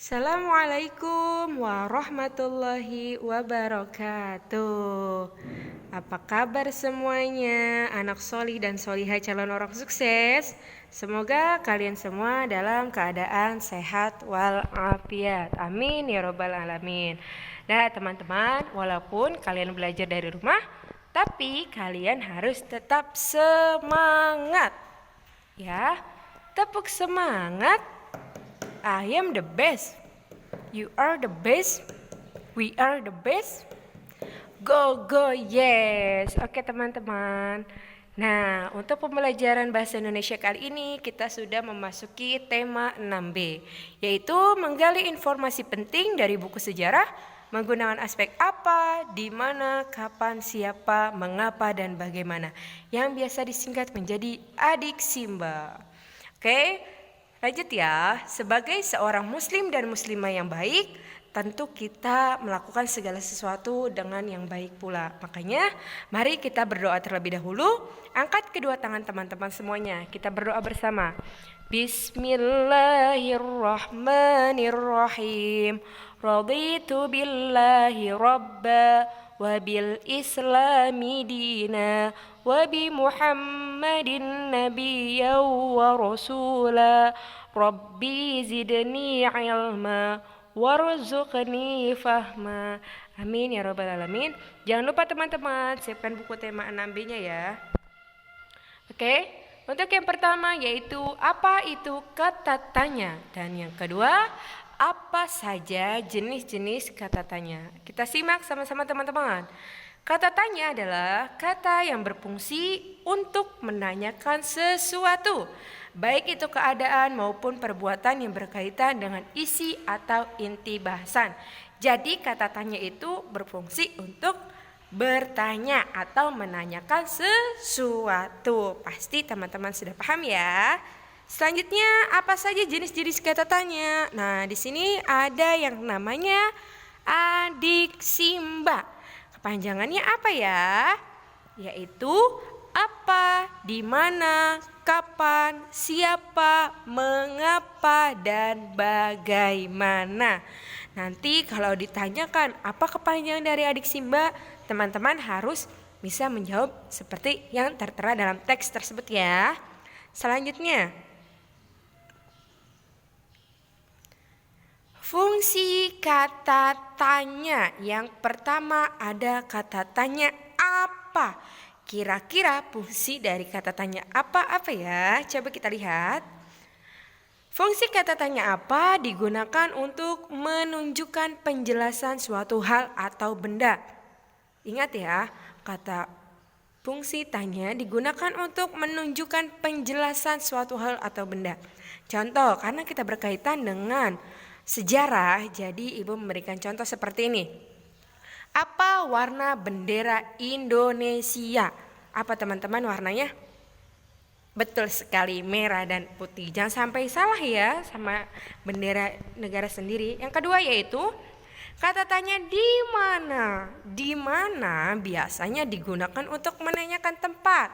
Assalamualaikum warahmatullahi wabarakatuh. Apa kabar semuanya, anak solih dan solihah calon orang sukses? Semoga kalian semua dalam keadaan sehat walafiat. Amin ya robbal alamin. Nah teman-teman, walaupun kalian belajar dari rumah, tapi kalian harus tetap semangat. Ya, tepuk semangat. I am the best. You are the best. We are the best. Go, go, yes. Oke teman-teman. Nah, untuk pembelajaran bahasa Indonesia kali ini kita sudah memasuki tema 6B, yaitu menggali informasi penting dari buku sejarah menggunakan aspek apa, di mana, kapan, siapa, mengapa, dan bagaimana, yang biasa disingkat menjadi Adik Simba. Oke, lanjut ya. Sebagai seorang muslim dan muslimah yang baik, tentu kita melakukan segala sesuatu dengan yang baik pula. Makanya mari kita berdoa terlebih dahulu. Angkat kedua tangan teman-teman semuanya. Kita berdoa bersama. Bismillahirrahmanirrahim. Raditu billahi rabba wa bil islami dina wa bi muhammadin nabiyyan wa rasula. Rabbi zidni ilma warzuqni fahma. Amin ya robbal alamin. Jangan lupa teman-teman siapkan buku tema 6B-nya ya. Oke, untuk yang pertama yaitu apa itu kata tanya, dan yang kedua apa saja jenis-jenis kata tanya. Kita simak sama-sama teman-teman. Kata tanya adalah kata yang berfungsi untuk menanyakan sesuatu, baik itu keadaan maupun perbuatan yang berkaitan dengan isi atau inti bahasan. Jadi kata tanya itu berfungsi untuk bertanya atau menanyakan sesuatu. Pasti teman-teman sudah paham ya. Selanjutnya, apa saja jenis-jenis kata tanya? Nah, di sini ada yang namanya Adik Simba. Kepanjangannya apa ya? Yaitu apa, di mana, kapan, siapa, mengapa, dan bagaimana. Nanti kalau ditanyakan apa kepanjangan dari Adik Simba, teman-teman harus bisa menjawab seperti yang tertera dalam teks tersebut ya. Selanjutnya, fungsi kata tanya. Yang pertama ada kata tanya apa. Kira-kira fungsi dari kata tanya apa ya? Coba kita lihat. Fungsi kata tanya apa digunakan untuk menunjukkan penjelasan suatu hal atau benda. Ingat ya, kata fungsi tanya digunakan untuk menunjukkan penjelasan suatu hal atau benda. Contoh, karena kita berkaitan dengan sejarah, jadi Ibu memberikan contoh seperti ini. Apa warna bendera Indonesia? Apa teman-teman warnanya? Betul sekali, merah dan putih. Jangan sampai salah ya sama bendera negara sendiri. Yang kedua yaitu kata tanya di mana. Di mana biasanya digunakan untuk menanyakan tempat.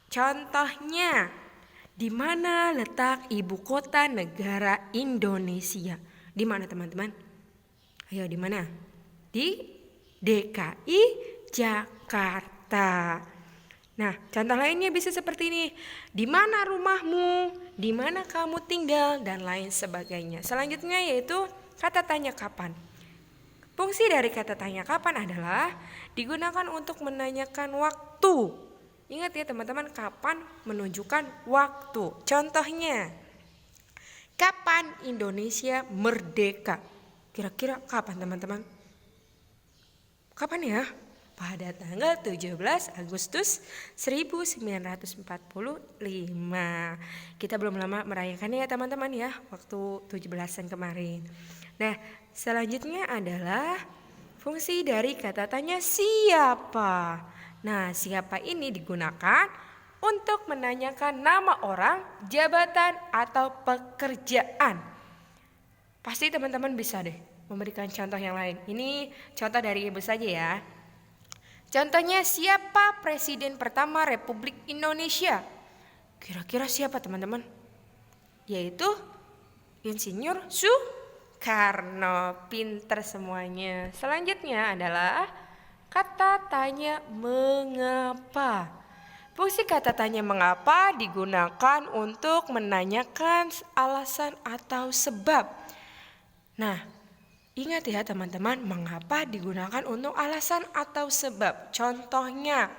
Contohnya, di mana letak ibu kota negara Indonesia? Di mana teman-teman? Ayo di mana? Di DKI Jakarta. Nah, contoh lainnya bisa seperti ini. Di mana rumahmu? Di mana kamu tinggal? Dan lain sebagainya. Selanjutnya yaitu kata tanya kapan. Fungsi dari kata tanya kapan adalah digunakan untuk menanyakan waktu. Ingat ya teman-teman, kapan menunjukkan waktu. Contohnya, kapan Indonesia merdeka? Kira-kira kapan teman-teman? Kapan ya? Pada tanggal 17 Agustus 1945. Kita belum lama merayakannya ya teman-teman ya, waktu 17-an kemarin. Nah, selanjutnya adalah fungsi dari kata tanya siapa. Nah, siapa ini digunakan untuk menanyakan nama orang, jabatan, atau pekerjaan. Pasti teman-teman bisa deh memberikan contoh yang lain. Ini contoh dari Ibu saja ya. Contohnya, siapa presiden pertama Republik Indonesia? Kira-kira siapa teman-teman? Yaitu Insinyur Karno, pinter semuanya. Selanjutnya adalah kata tanya mengapa. Fungsi kata tanya mengapa digunakan untuk menanyakan alasan atau sebab. Nah, ingat ya teman-teman, mengapa digunakan untuk alasan atau sebab. Contohnya,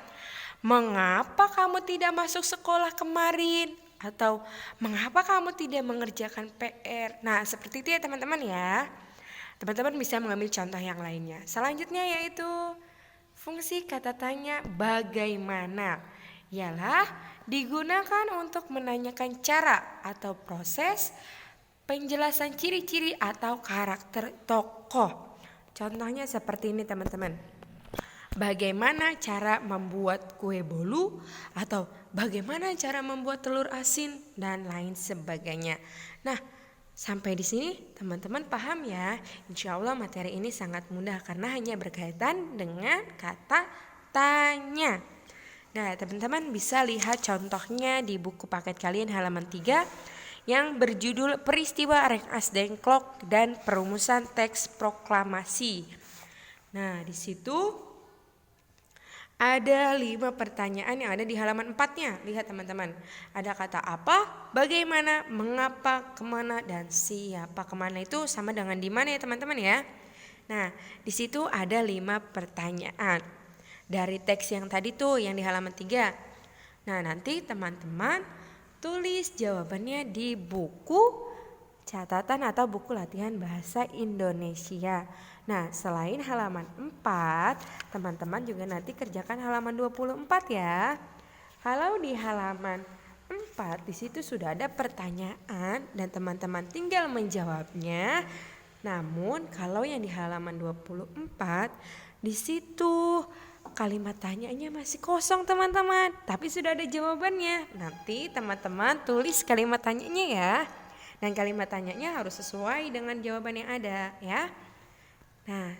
mengapa kamu tidak masuk sekolah kemarin? Atau mengapa kamu tidak mengerjakan PR? Nah, seperti itu ya teman-teman ya. Teman-teman bisa mengambil contoh yang lainnya. Selanjutnya yaitu fungsi kata tanya bagaimana. Ialah digunakan untuk menanyakan cara atau proses penjelasan ciri-ciri atau karakter tokoh. Contohnya seperti ini teman-teman. Bagaimana cara membuat kue bolu atau bagaimana cara membuat telur asin dan lain sebagainya. Nah, sampai di sini teman-teman paham ya. Insya Allah materi ini sangat mudah karena hanya berkaitan dengan kata tanya. Nah, teman-teman bisa lihat contohnya di buku paket kalian halaman 3 yang berjudul Peristiwa Rengas Dengklok dan Perumusan Teks Proklamasi. Nah, di situ ada 5 pertanyaan yang ada di halaman 4-nya. Lihat teman-teman. Ada kata apa, bagaimana, mengapa, kemana, dan siapa. Kemana itu sama dengan di mana ya teman-teman ya. Nah, di situ ada 5 pertanyaan. Dari teks yang tadi tuh yang di halaman 3. Nah, nanti teman-teman tulis jawabannya di buku catatan atau buku latihan bahasa Indonesia. Nah, selain halaman 4, teman-teman juga nanti kerjakan halaman 24 ya. Kalau di halaman 4 di situ sudah ada pertanyaan dan teman-teman tinggal menjawabnya. Namun kalau yang di halaman 24 di situ kalimat tanyanya masih kosong teman-teman, tapi sudah ada jawabannya. Nanti teman-teman tulis kalimat tanyanya ya. Dan kalimat tanyanya harus sesuai dengan jawaban yang ada ya. Nah,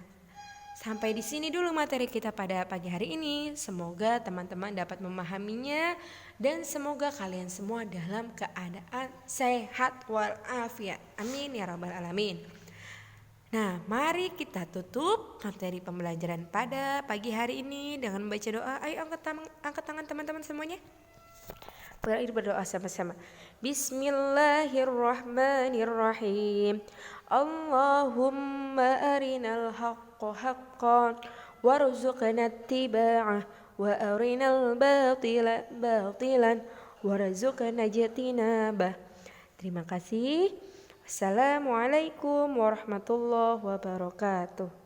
sampai di sini dulu materi kita pada pagi hari ini. Semoga teman-teman dapat memahaminya dan semoga kalian semua dalam keadaan sehat walafiat. Amin ya rabbal alamin. Nah, mari kita tutup materi pembelajaran pada pagi hari ini dengan membaca doa. Ayo angkat tangan teman-teman semuanya. Berdoa sama-sama. Bismillahirrahmanirrahim. Allahumma arinal haqqa haqqan warzuqna ittiba'ah wa arinal batila batilan warzuqna ijtinabah. Terima kasih. Assalamualaikum warahmatullahi wabarakatuh.